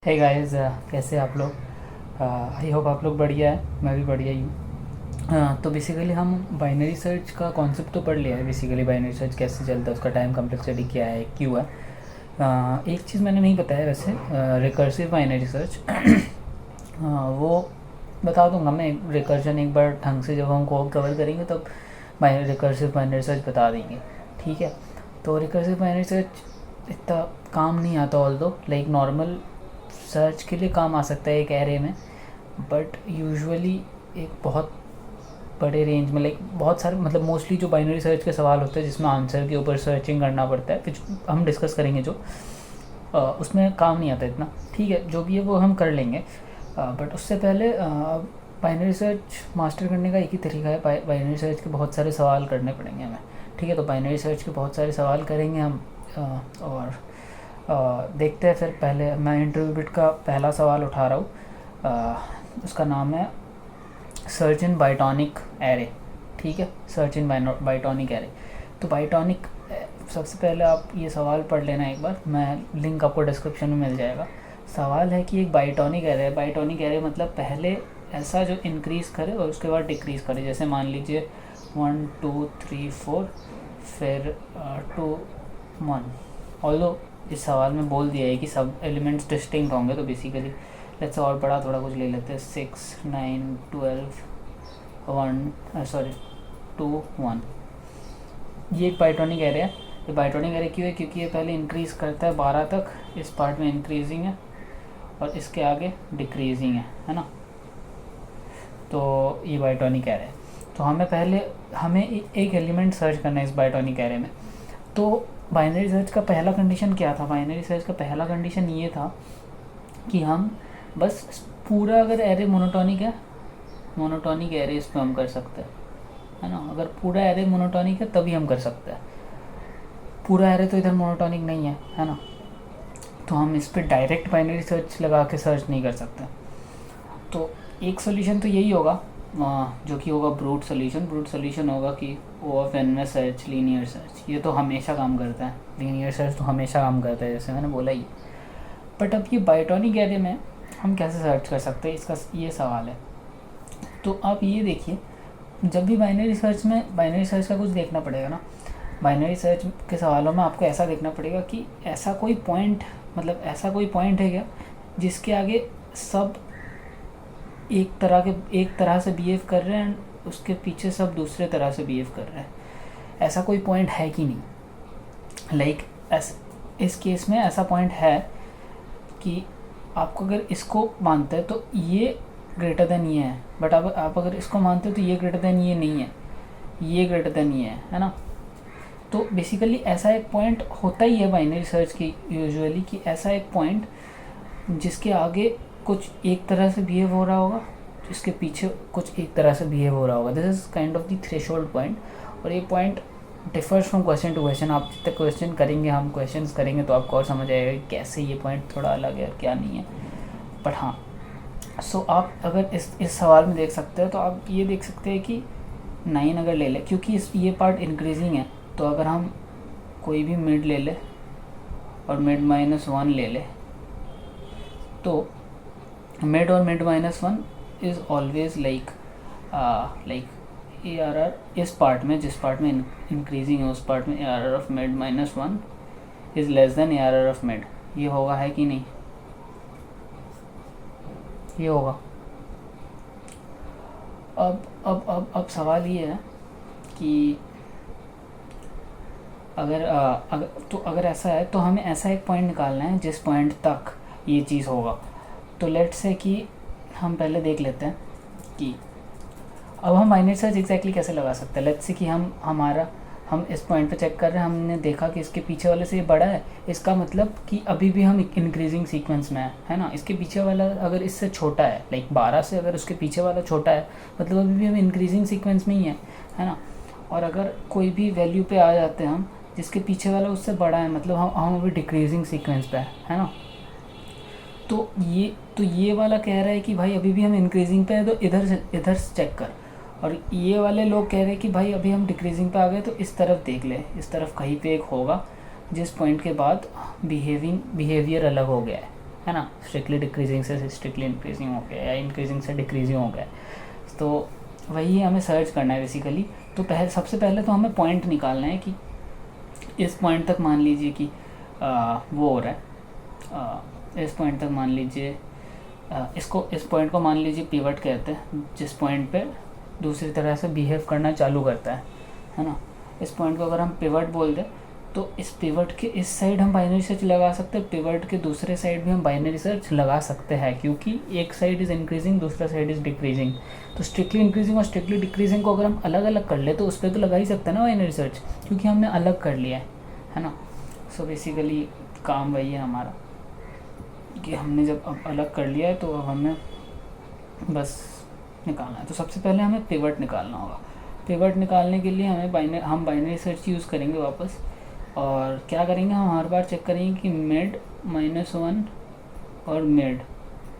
Hey guys, कैसे आप लोग? आई होप आप लोग बढ़िया है। मैं भी बढ़िया ही हूँ। तो बेसिकली हम बाइनरी सर्च का कॉन्सेप्ट तो पढ़ लिया है। बेसिकली बाइनरी सर्च कैसे चलता है, उसका टाइम कम्प्लेक्सिटी क्या है, क्यों है। एक चीज़ मैंने नहीं बताया वैसे, रिकर्सिव बाइनरी सर्च। वो बता दूंगा मैं। रिकर्जन एक बार ढंग से जब हम को कवर करेंगे तब रिकर्सिव बाइनरी सर्च बता देंगे, ठीक है। तो रिकर्सिव बाइनरी सर्च इतना काम नहीं आता, ऑल दो लाइक नॉर्मल सर्च के लिए काम आ सकता है एक एरे में, बट यूजुअली एक बहुत बड़े रेंज में, लाइक बहुत सारे, मतलब मोस्टली जो बाइनरी सर्च के सवाल होते हैं जिसमें आंसर के ऊपर सर्चिंग करना पड़ता है, कुछ हम डिस्कस करेंगे जो उसमें काम नहीं आता इतना, ठीक है। जो भी है वो हम कर लेंगे, बट उससे पहले बाइनरी सर्च मास्टर करने का एक ही तरीका है। बाइनरी सर्च के बहुत सारे सवाल करने पड़ेंगे हमें, ठीक है। तो बाइनरी सर्च के बहुत सारे सवाल करेंगे हम, और देखते हैं। फिर पहले मैं इंटरव्यू बिट का पहला सवाल उठा रहा हूँ। उसका नाम है सर्च इन बाइटॉनिक एरे, ठीक है। Search in bitonic array. तो बाइटॉनिक, सबसे पहले आप ये सवाल पढ़ लेना एक बार, मैं लिंक आपको डिस्क्रिप्शन में मिल जाएगा। सवाल है कि एक बाइटॉनिक एरे है। बाइटॉनिक एरे मतलब पहले ऐसा जो इंक्रीज़ करे और उसके बाद डिक्रीज़ करे। जैसे मान लीजिए 1 2 3 4, फिर 2 1। ऑल्दो इस सवाल में बोल दिया है कि सब एलिमेंट्स डिस्टिंक्ट होंगे, तो बेसिकली लेट्स और बड़ा थोड़ा कुछ ले लेते हैं। 6 9 12 1 2 1। ये एक बाइटॉनिक एरे है। ये बाइटॉनिक एरे क्यों है? क्योंकि ये पहले इंक्रीज़ करता है 12 तक, इस पार्ट में इंक्रीजिंग है और इसके आगे डिक्रीजिंग है ना। तो ये बाइटॉनिक एरे है। तो हमें एक एलिमेंट सर्च करना है इस बाइटॉनिक एरे में। तो बाइनरी सर्च का पहला कंडीशन क्या था? बाइनरी सर्च का पहला कंडीशन ये था कि हम बस पूरा, अगर एरे मोनोटॉनिक है, मोनोटॉनिक एरे इस पर हम कर सकते हैं, है ना। अगर पूरा एरे मोनोटॉनिक है तभी हम कर सकते हैं। पूरा एरे तो इधर मोनोटॉनिक नहीं है ना। तो हम इस पर डायरेक्ट बाइनरी सर्च लगा के सर्च नहीं कर सकते। तो एक सोल्यूशन तो यही होगा, जो कि होगा ब्रूट सोल्यूशन। ब्रूट सोल्यूशन होगा कि ओ ऑफ एन में सर्च, लीनियर सर्च। ये तो हमेशा काम करता है, लीनियर सर्च तो हमेशा काम करता है, जैसे मैंने बोला ही। बट अब ये बाइटॉनिक एरे में हम कैसे सर्च कर सकते हैं, इसका ये सवाल है। तो आप ये देखिए, जब भी बाइनरी सर्च का कुछ देखना पड़ेगा ना। बाइनरी सर्च के सवालों में आपको ऐसा देखना पड़ेगा कि ऐसा कोई पॉइंट, मतलब ऐसा कोई पॉइंट है क्या जिसके आगे सब एक तरह से बिहेव कर रहे हैं, उसके पीछे सब दूसरे तरह से बिहेव कर रहे हैं। ऐसा कोई पॉइंट है कि नहीं? लाइक इस केस में ऐसा पॉइंट है कि आपको अगर इसको मानते हैं तो ये ग्रेटर देन ये है, बट अब आप अगर इसको मानते हो तो ये ग्रेटर देन ये नहीं है, ये ग्रेटर देन ये है ना। तो बेसिकली ऐसा एक पॉइंट होता ही है बाइनरी सर्च की यूजुअली, कि ऐसा एक पॉइंट जिसके आगे कुछ एक तरह से बिहेव हो रहा होगा, इसके पीछे कुछ एक तरह से बिहेव हो रहा होगा। This is kind of the threshold point. और ये point differs from question to question. आप जितने क्वेश्चन करेंगे, हम क्वेश्चंस करेंगे, तो आपको और समझ आएगा कि कैसे ये पॉइंट थोड़ा अलग है और क्या नहीं है। बट हाँ, सो आप अगर इस सवाल में देख सकते हैं, तो आप ये देख सकते हैं कि 9 अगर ले लें, क्योंकि ये पार्ट इंक्रीजिंग है, तो अगर हम कोई भी मिड ले लें और मिड -1 ले लें, तो मिड और mid -1 is always like ARR इस पार्ट में, जिस पार्ट में इंक्रीजिंग है उस पार्ट में ARR of mid -1 is less than ARR of mid. ये होगा, है कि नहीं? ये होगा। अब सवाल ये है कि अगर ऐसा है तो हमें ऐसा एक पॉइंट निकालना है जिस पॉइंट तक ये चीज़ होगा। तो लेट्स से कि हम पहले देख लेते हैं कि अब हम बाइनरी सर्च एग्जैक्टली कैसे लगा सकते हैं। लेट्स से कि हम इस पॉइंट पे चेक कर रहे हैं, हमने देखा कि इसके पीछे वाले से ये बड़ा है, इसका मतलब कि अभी भी हम इंक्रीजिंग सीक्वेंस में है ना। इसके पीछे वाला अगर इससे छोटा है, लाइक 12 से अगर उसके पीछे वाला छोटा है, मतलब अभी भी हम इंक्रीजिंग सीक्वेंस में ही है ना। और अगर कोई भी वैल्यू पे आ जाते हैं हम जिसके पीछे वाला उससे बड़ा है, मतलब हम अभी डिक्रीजिंग सीक्वेंस पे है ना। तो ये वाला कह रहा है कि भाई अभी भी हम इंक्रीजिंग पे है, तो इधर से चेक कर। और ये वाले लोग कह रहे हैं कि भाई अभी हम डिक्रीजिंग पे आ गए, तो इस तरफ देख ले, इस तरफ कहीं पे एक होगा जिस पॉइंट के बाद बिहेवियर अलग हो गया है ना, स्ट्रिक्टली डिक्रीजिंग से स्ट्रिक्टली इंक्रीजिंग हो गया या इंक्रीजिंग से डिक्रीजिंग हो गया। तो वही हमें सर्च करना है बेसिकली। तो सबसे पहले तो हमें पॉइंट निकालना है कि इस पॉइंट तक मान लीजिए कि वो हो रहा है, इस पॉइंट तक मान लीजिए इस पॉइंट को मान लीजिए पिवट कहते हैं, जिस पॉइंट पे दूसरी तरह से बिहेव करना चालू करता है ना। इस पॉइंट को अगर हम पिवट बोल दें तो इस पिवट के इस साइड हम बाइनरी सर्च लगा सकते हैं, पिवट के दूसरे साइड भी हम बाइनरी सर्च लगा सकते हैं, क्योंकि एक साइड इज़ इंक्रीजिंग, दूसरा साइड इज़ डिक्रीजिंग। तो स्ट्रिक्टली इंक्रीजिंग और स्ट्रिक्टली डिक्रीजिंग को अगर हम अलग अलग कर ले तो उस पर तो लगा ही सकते हैं ना बाइनरी सर्च, क्योंकि हमने अलग कर लिया है ना। सो बेसिकली काम वही है हमारा कि हमने जब अब अलग कर लिया है तो अब हमें बस निकालना है। तो सबसे पहले हमें पिवट निकालना होगा। पिवट निकालने के लिए हम बाइनरी सर्च यूज़ करेंगे वापस, और क्या करेंगे, हम हर बार चेक करेंगे कि मिड -1 और मिड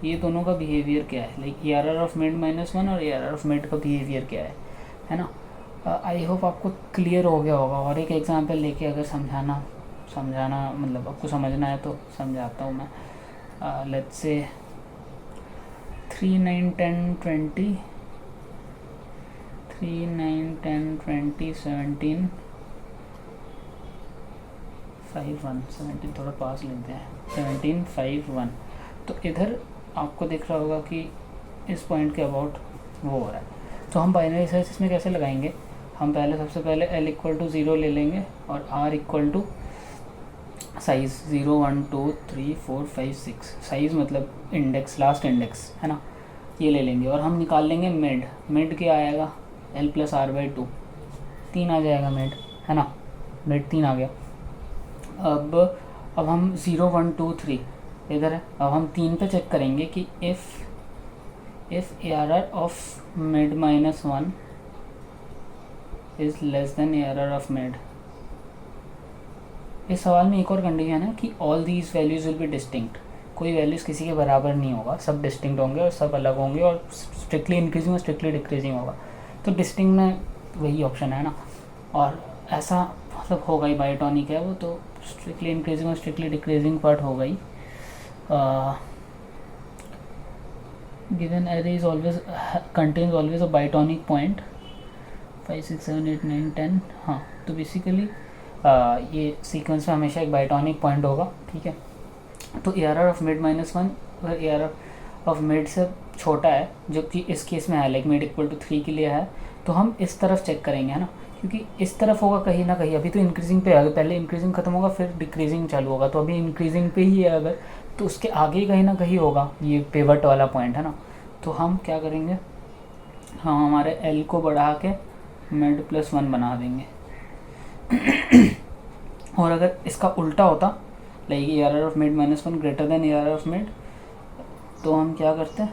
ये दोनों का बिहेवियर क्या है, लाइक ARR ऑफ मिड -1 और ARR ऑफ मिड का बिहेवियर क्या है ना। आई होप आपको क्लियर हो गया होगा। और एक एग्जांपल लेके अगर समझाना मतलब आपको समझना है तो समझाता हूँ मैं। लेट्स से 3, 9, 10, 20, 3, 9, 10, 20, 17, 5, 1, 17 थोड़ा पास लेते हैं, 17, 5, 1। तो इधर आपको दिख रहा होगा कि इस पॉइंट के अबाउट वो हो रहा है। तो हम बाइनरी सर्च इसमें कैसे लगाएंगे, हम सबसे पहले L = 0 ले लेंगे और R = साइज़ 0, 1, 2, 3, 4, 5, 6, साइज़ मतलब इंडेक्स, लास्ट इंडेक्स है ना, ये ले लेंगे। और हम निकाल लेंगे मिड क्या आएगा, L + R/2, 3 आ जाएगा मिड, है ना, मिड 3 आ गया। अब हम 0, 1, 2, 3 इधर है। अब हम 3 पे चेक करेंगे कि if ARR of mid -1 is less than ARR of mid. इस सवाल में एक और कंडीशन है कि all these values will be distinct, कोई वैल्यूज़ किसी के बराबर नहीं होगा, सब डिस्टिंक्ट होंगे और सब अलग होंगे, और स्ट्रिक्टली इंक्रीजिंग और स्ट्रिक्टली डिक्रीजिंग होगा। तो डिस्टिंक्ट में वही ऑप्शन है ना, और ऐसा मतलब होगा ही, बायोटॉनिक है वो, तो स्ट्रिक्टली इंक्रीजिंग और स्ट्रिक्टली डिक्रीजिंग पार्ट होगा ही। Given array is always contains always a bitonic point 5, 6, 7, 8, 9, 10। हाँ, तो बेसिकली ये सीक्वेंस में हमेशा एक बायोटॉनिक पॉइंट होगा, ठीक है। तो ARR ऑफ मिड -1 अगर ARR ऑफ मिड से छोटा है, जो कि इस केस में है, लाइक मिड = 3 के लिए है, तो हम इस तरफ चेक करेंगे, है ना, क्योंकि इस तरफ होगा कहीं ना कहीं। अभी तो इंक्रीजिंग पे है, पहले इंक्रीजिंग खत्म होगा फिर डिक्रीजिंग चालू होगा, तो अभी इंक्रीजिंग पे ही है अगर, तो उसके आगे कहीं ना कहीं होगा ये पिवट वाला पॉइंट, है ना। तो हम क्या करेंगे, हम हमारे L को बढ़ा के मिड +1 बना देंगे। और अगर इसका उल्टा होता, like ARR of mid -1 greater than ARR of mid, तो हम क्या करते हैं,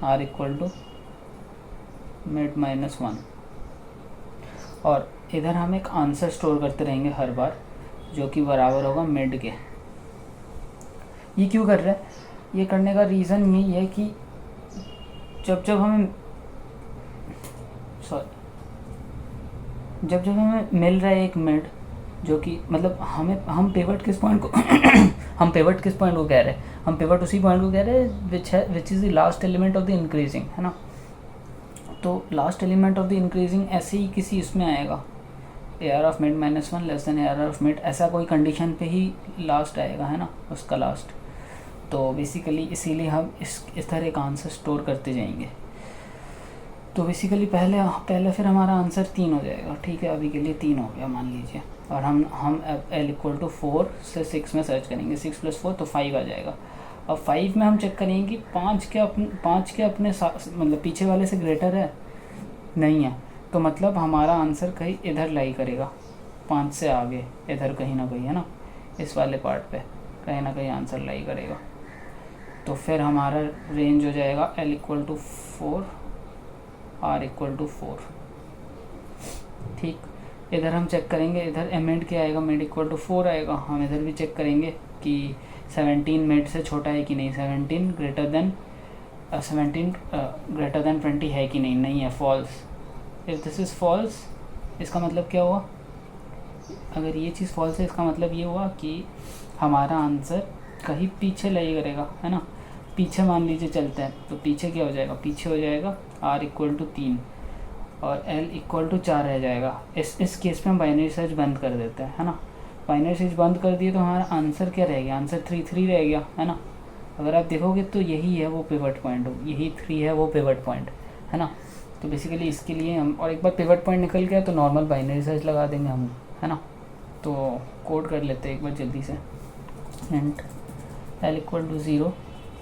R = मिड -1, और इधर हम एक आंसर स्टोर करते रहेंगे हर बार, जो कि बराबर होगा मिड के। ये क्यों कर रहे हैं, ये करने का रीज़न यही है कि जब हमें मिल रहा है एक मिड, जो कि मतलब हम पिवट किस पॉइंट को हम पिवट किस पॉइंट को कह रहे हैं, हम पिवट उसी पॉइंट को कह रहे हैं which is the last element of the increasing, है ना। तो last element of the increasing ऐसे ही किसी इसमें आएगा, ARR of mid -1 less than ARR of mid, ऐसा कोई कंडीशन पे ही लास्ट आएगा, है ना, उसका लास्ट। तो बेसिकली इसीलिए हम इस तरह एक आंसर स्टोर करते जाएंगे। तो बेसिकली पहले फिर हमारा आंसर 3 हो जाएगा, ठीक है, अभी के लिए 3 हो गया मान लीजिए। और हम L = 4 से 6 में सर्च करेंगे, 6 + 4 तो 5 आ जाएगा। अब 5 में हम चेक करेंगे कि 5 के अपने मतलब पीछे वाले से ग्रेटर है, नहीं है, तो मतलब हमारा आंसर कहीं इधर लाई करेगा, 5 से आगे इधर कहीं ना कहीं, है ना, इस वाले पार्ट पे कहीं ना कहीं आंसर लाई करेगा। तो फिर हमारा रेंज हो जाएगा L = 4, R = 4, ठीक। इधर हम चेक करेंगे, इधर मिड क्या आएगा, मिड = 4 आएगा। हम इधर भी चेक करेंगे कि 17 मिड से छोटा है कि नहीं, 17 ग्रेटर देन 20 है कि नहीं है, false. If this is false, इसका मतलब क्या हुआ, अगर ये चीज़ फॉल्स है इसका मतलब ये हुआ कि हमारा आंसर कहीं पीछे ले करेगा, है ना। पीछे मान लीजिए चलते हैं, तो पीछे क्या हो जाएगा, पीछे हो जाएगा r इक्वल टू 3 और l इक्वल टू 4 रह जाएगा। इस केस में हम बाइनरी सर्च बंद कर देते हैं, है ना। बाइनरी सर्च बंद कर दिए तो हमारा आंसर क्या रह गया, आंसर 3 3 रह गया, है ना। अगर आप देखोगे तो यही है वो पिवट पॉइंट, यही 3 है वो पिवट पॉइंट, है ना। तो बेसिकली इसके लिए हम, और एक बार पिवट पॉइंट निकल गया तो नॉर्मल बाइनरी सर्च लगा देंगे हम, है ना। तो कोड कर लेते हैं एक बार जल्दी से। And l equal to 0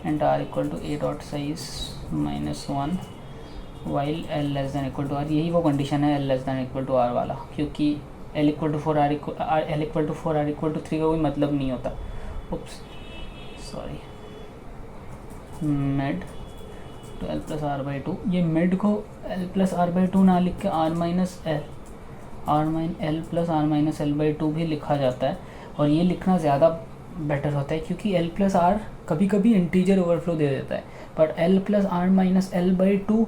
and r equal to a dot size -1 while l less than equal to r। यही वो कंडीशन है l less than equal to r वाला, क्योंकि l equal to 4 r equal to 4 r equal to 3 का कोई मतलब नहीं होता। उप्स सॉरी, मिड तो l प्लस आर बाई 2, ये मिड को l प्लस आर बाई 2 ना लिख के r minus l plus R minus L by 2 भी लिखा जाता है। और ये लिखना ज़्यादा बेटर होता है क्योंकि l प्लस आर कभी कभी इंटीजर ओवरफ्लो दे देता है, but l plus R minus L by 2,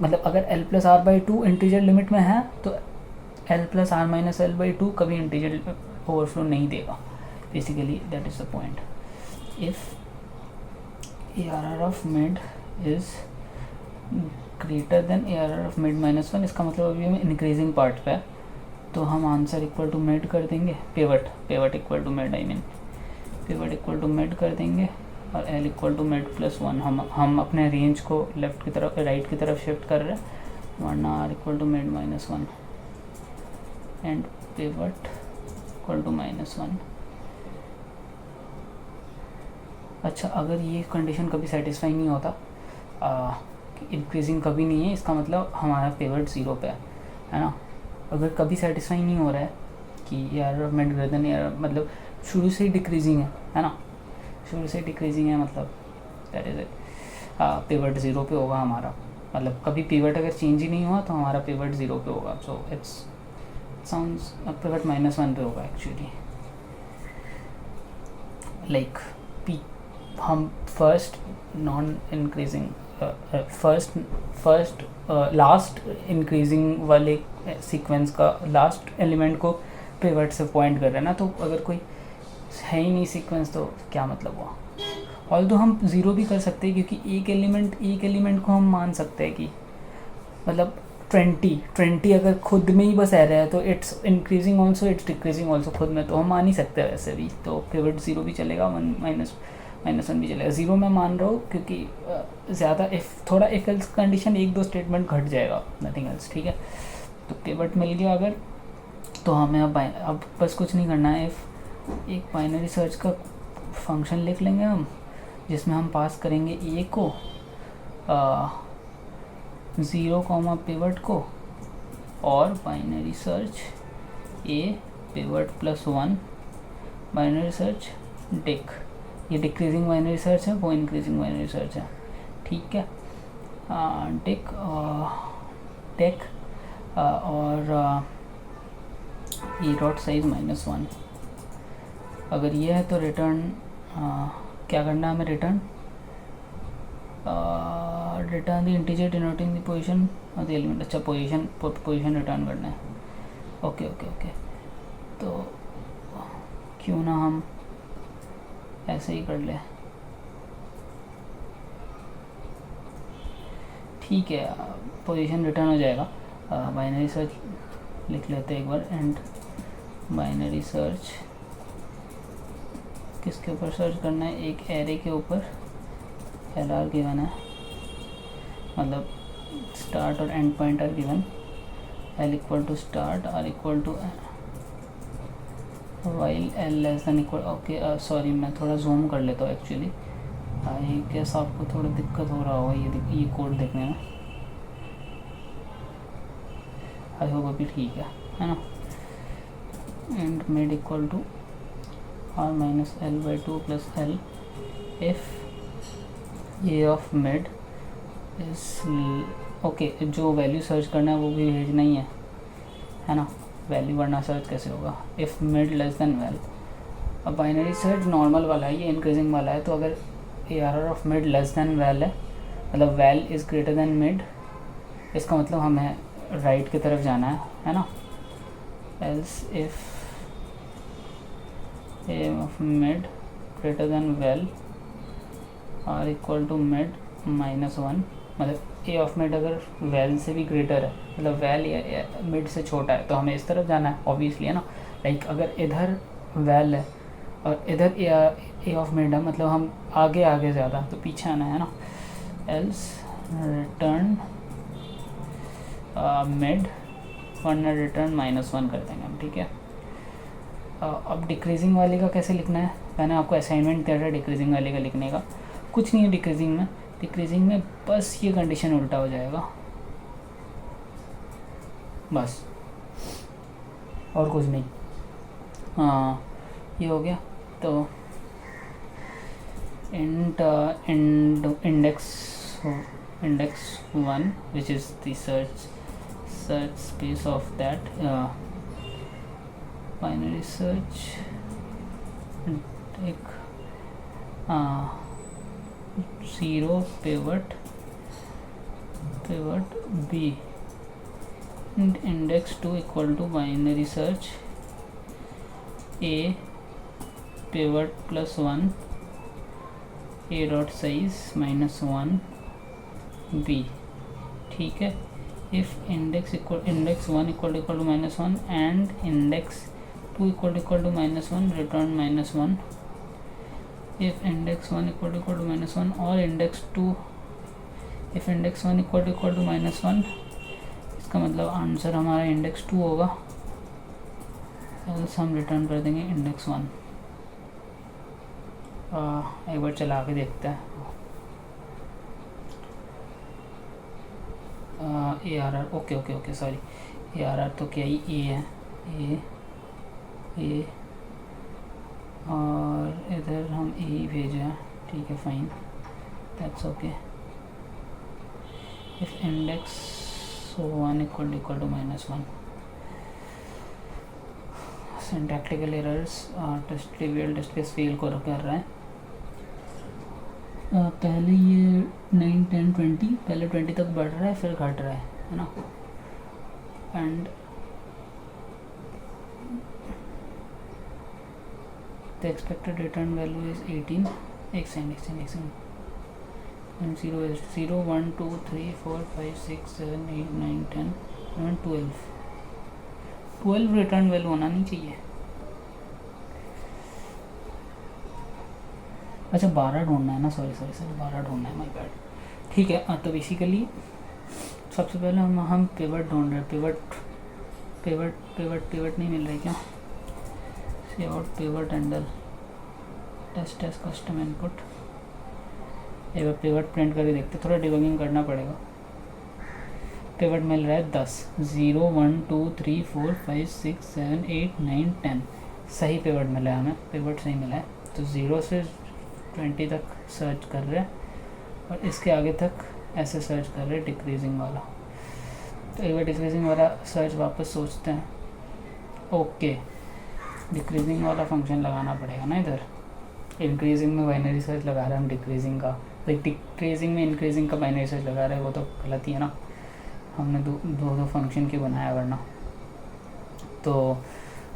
मतलब अगर l plus R by 2 integer limit में है तो l plus R minus L by 2 कभी इंटीजर ओवरफ्लो नहीं देगा। Basically that is the point. If ARR of mid is greater than ARR of mid minus 1, इसका मतलब अभी हम इंक्रीजिंग पार्ट पे है, तो हम आंसर इक्वल टू मिड कर देंगे, pivot equal to mid, I mean pivot equal to mid कर देंगे, और l equal to mid plus 1। हम अपने रेंज को लेफ्ट की तरफ राइट की तरफ शिफ्ट कर रहे हैं, वरना r equal to mid -1 and pivot equal to -1। अच्छा, अगर ये कंडीशन कभी सेटिस्फाई नहीं होता, इंक्रीजिंग कभी नहीं है, इसका मतलब हमारा पिवट 0 पे है ना। अगर कभी सेटिस्फाई नहीं हो रहा है कि यार मिड ग्रेटर देन यार, मतलब शुरू से ही डिक्रीजिंग है ना, शुरू से डिक्रीजिंग है, मतलब दैट इज़ इट, पिवट 0 पे होगा हमारा। मतलब कभी पिवट अगर चेंज ही नहीं हुआ तो हमारा पिवट 0 पे होगा। सो इट्स साउंड्स पिवट -1 पे होगा एक्चुअली। लाइक हम first non increasing first last increasing वाले सीक्वेंस का लास्ट एलिमेंट को पिवट से पॉइंट कर रहे हैं ना, तो अगर कोई है ही नहीं सीक्वेंस तो क्या मतलब हुआ। ऑल्दो हम 0 भी कर सकते हैं क्योंकि एक एलिमेंट को हम मान सकते हैं कि मतलब 20 अगर खुद में ही बस एरर है तो it's increasing also it's decreasing also खुद में, तो हम मान ही सकते हैं वैसे भी। तो पिवट 0 भी चलेगा, -1 भी चलेगा। 0 मैं मान रहा हूँ क्योंकि ज़्यादा थोड़ा इफ एल्स कंडीशन 1-2 स्टेटमेंट घट जाएगा, नथिंग एल्स, ठीक है। तो पिवट मिल गया अगर, तो हमें अब बस कुछ नहीं करना है। एक बाइनरी सर्च का फंक्शन लिख लेंगे हम, जिसमें हम पास करेंगे ए को 0, पिवट को, और बाइनरी सर्च ए पिवट +1 बाइनरी सर्च डिक। ये डिक्रीजिंग बाइनरी सर्च है, वो इंक्रीजिंग बाइनरी सर्च है, ठीक है। डिक और e डॉट साइज -1। अगर ये है तो रिटर्न क्या करना है हमें, return the integer denoting the position of the element. अच्छा, पोजीशन रिटर्न करना है, ओके। तो क्यों ना हम ऐसे ही कर ले, ठीक है। पोजीशन रिटर्न हो जाएगा। बाइनरी सर्च लिख लेते हैं एक बार, एंड बाइनरी सर्च किसके ऊपर सर्च करना है, एक एरे के ऊपर, LR गिवन है, मतलब स्टार्ट और end point are given, L equal to start, R equal to while L less than equal, okay. Sorry, मैं थोड़ा जूम कर लेता हूँ एक्चुअली, आई गेस आपको थोड़ा दिक्कत हो रहा होगा ये कोड देखने में। आई होप अभी ठीक है ना। End mid equal to R minus L by 2 plus L if A of mid is, okay. जो वैल्यू सर्च करना है वो भी भेजना ही है ना, वैल्यू वरना सर्च कैसे होगा। If mid less than val, अब बाइनरी सर्च नॉर्मल वाला है, ये इंक्रीजिंग वाला है, तो अगर ARR of mid less than val है, मतलब val is greater than mid, इसका मतलब हमें राइट की तरफ जाना है ना। Else if A of mid greater than val or equal to mid -1, मतलब ए ऑफ मिड अगर वेल से भी ग्रेटर है, मतलब वेल या मिड से छोटा है, तो हमें इस तरफ जाना है ऑब्वियसली, है ना। लाइक अगर इधर वेल है और इधर ए ऑफ मिड है, मतलब हम आगे ज़्यादा, तो पीछे आना है ना। एल्स रिटर्न मिड वरना रिटर्न -1 कर देंगे हम, ठीक है। अब डिक्रीजिंग वाले का कैसे लिखना है, मैंने आपको असाइनमेंट दिया था डिक्रीजिंग वाले का लिखने का। कुछ नहीं है डिक्रीजिंग में बस ये कंडीशन उल्टा हो जाएगा, बस और कुछ नहीं। हाँ ये हो गया। तो index 1 which is the search space of that binary search, एक 0 pivot B, and index 2 equal to binary search A pivot plus 1 A dot size -1 B, ठीक है। if index 1 equal to -1 and index 2 equal to -1, return -1. if index 1 equal to -1 or index 2, if index 1 equal to -1, इसका मतलब answer हमारा index 2 होगा, else हम return कर देंगे index 1। एक बार चला के देखते हैं। ARR ओके सॉरी, ARR तो क्या ही ए है, ए और इधर हम ए ही भेजे हैं, ठीक है fine, that's okay. If index 1 equal to -1, syntactical errors, test trivial test case fail कर रहा है। पहले ये 9, 10, 20, पहले 20 तक बढ़ रहा है फिर घट रहा है ना। And the expected return value is 18, एक सेकंड, 0 1 2 3 4 5 6 7 8 9 10 11 12 रिटर्न वैल्यू होना नहीं चाहिए। अच्छा 12 ढूंढना है ना, सॉरी 12 ढूंढना है, माय बैड। ठीक है, तो बेसिकली सबसे पहले हम पिवट ढूंढ रहे हैं। पिवट नहीं मिल रही क्या? Cout pivot handle test custom input, एक बार पिवट प्रिंट करके देखते, थोड़ा डिबगिंग करना पड़ेगा। पिवट मिल रहा है 10, 0 1 2 3 4 5 6 7 8 9 10, सही पिवट मिला है हमें, पिवट सही मिला है। तो 0 से 20 तक सर्च कर रहे हैं और इसके आगे तक ऐसे सर्च कर रहे हैं डिक्रीजिंग वाला। तो एक बार डिक्रीजिंग वाला सर्च वापस सोचते हैं। ओके, डिक्रीजिंग वाला फंक्शन लगाना पड़ेगा ना इधर। इंक्रीजिंग में बाइनरी सर्च लगा रहे हैं हम डिक्रीजिंग का, लाइक डिक्रीजिंग में इंक्रीजिंग का बाइनरी सर्च लगा रहे हैं, वो तो गलत ही है ना। हमने दो फंक्शन के बनाया वरना। तो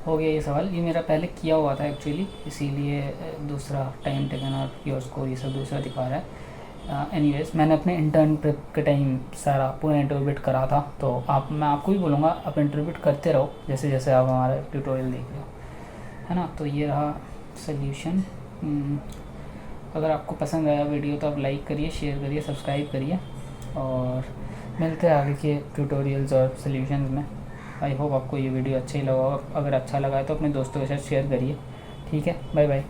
हो गया ये सवाल, ये मेरा पहले किया हुआ था एक्चुअली, इसीलिए दूसरा टाइम टेकन और योर स्कोर ये सब दूसरा दिखा रहा है। एनीवेज, मैंने अपने इंटर्न प्रेप के टाइम सारा पूरा इंटरव्यूट करा था, तो मैं आपको भी बोलूँगा आप इंटरव्यूट करते रहो जैसे जैसे आप हमारा ट्यूटोरियल देख रहे हो, है ना। तो ये रहा सल्यूशन। अगर आपको पसंद आया वीडियो तो आप लाइक करिए, शेयर करिए, सब्सक्राइब करिए और मिलते हैं आगे के ट्यूटोरियल्स और सल्यूशंस में। आई होप आपको ये वीडियो अच्छा ही लगा होगा। अगर अच्छा लगा है तो अपने दोस्तों के साथ शेयर करिए। ठीक है, बाय बाय।